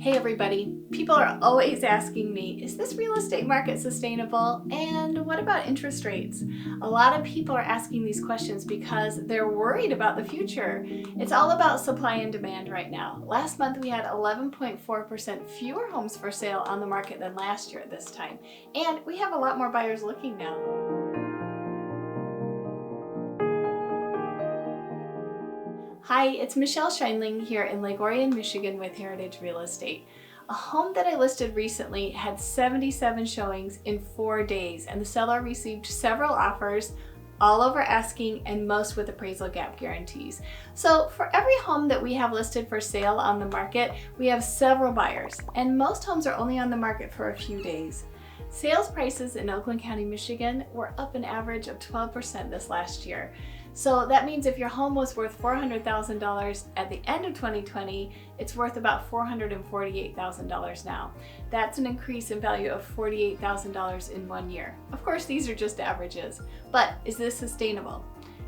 Hey everybody, people are always asking me, is this real estate market sustainable? And what about interest rates? A lot of people are asking these questions because they're worried about the future. It's all about supply and demand right now. Last month we had 11.4% fewer homes for sale on the market than last year at this time. And we have a lot more buyers looking now. Hi, it's Michele here in Lake Orion, Michigan with Heritage Real Estate. A home that I listed recently had 77 showings in 4 days, and the seller received several offers, all over asking and most with appraisal gap guarantees. So for every home that we have listed for sale on the market, we have several buyers, and most homes are only on the market for a few days. Sales prices in Oakland County, Michigan were up an average of 12% this last year. So that means if your home was worth $400,000 at the end of 2020, it's worth about $448,000 now. That's an increase in value of $48,000 in 1 year. Of course, these are just averages, but is this sustainable?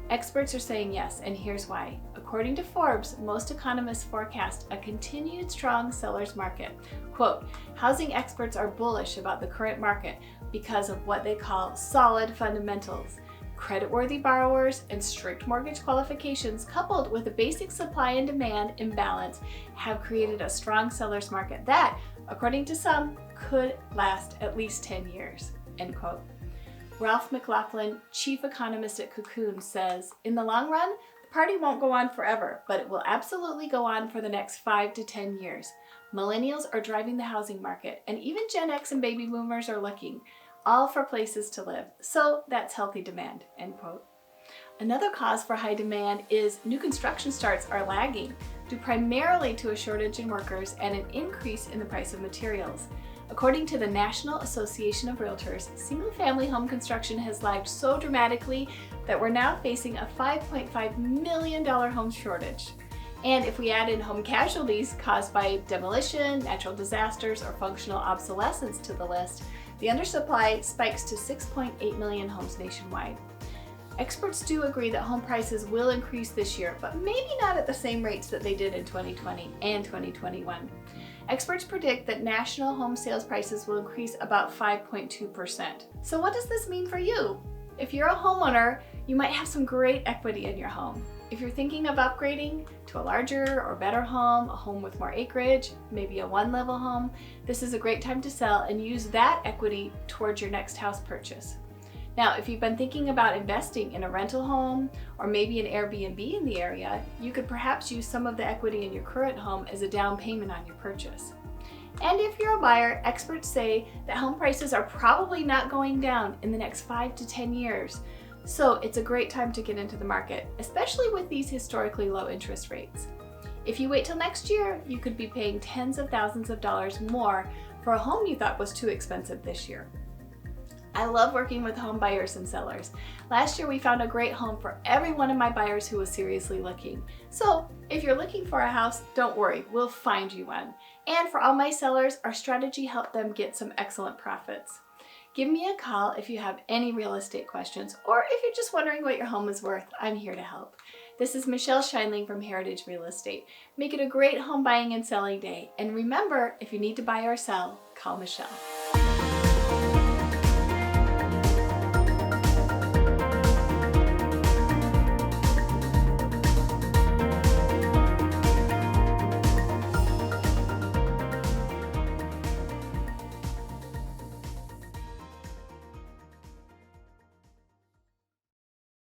Experts are saying yes, and here's why. According to Forbes, most economists forecast a continued strong seller's market. Quote, housing experts are bullish about the current market because of what they call solid fundamentals. Creditworthy borrowers and strict mortgage qualifications coupled with a basic supply and demand imbalance have created a strong seller's market that, according to some, could last at least 10 years, end quote. Ralph McLaughlin, chief economist at Cocoon, says, in the long run, the party won't go on forever, but it will absolutely go on for the next 5 to 10 years. Millennials are driving the housing market, and even Gen X and baby boomers are looking, all for places to live. So that's healthy demand, end quote. Another cause for high demand is new construction starts are lagging, due primarily to a shortage in workers and an increase in the price of materials. According to the National Association of Realtors, single-family home construction has lagged so dramatically that we're now facing a $5.5 million home shortage. And if we add in home casualties caused by demolition, natural disasters, or functional obsolescence to the list, the undersupply spikes to 6.8 million homes nationwide. Experts do agree that home prices will increase this year, but maybe not at the same rates that they did in 2020 and 2021. Experts predict that national home sales prices will increase about 5.2%. So what does this mean for you? If you're a homeowner, you might have some great equity in your home. If you're thinking of upgrading to a larger or better home, a home with more acreage, maybe a one-level home, this is a great time to sell and use that equity towards your next house purchase. Now, if you've been thinking about investing in a rental home or maybe an Airbnb in the area, you could perhaps use some of the equity in your current home as a down payment on your purchase. And if you're a buyer, experts say that home prices are probably not going down in the next 5 to 10 years. So it's a great time to get into the market, especially with these historically low interest rates. If you wait till next year, you could be paying tens of thousands of dollars more for a home you thought was too expensive this year. I love working with home buyers and sellers. Last year we found a great home for every one of my buyers who was seriously looking. So if you're looking for a house, don't worry, we'll find you one. And for all my sellers, our strategy helped them get some excellent profits. Give me a call if you have any real estate questions, or if you're just wondering what your home is worth, I'm here to help. This is Michele from Heritage Real Estate. Make it a great home buying and selling day. And remember, if you need to buy or sell, call Michele.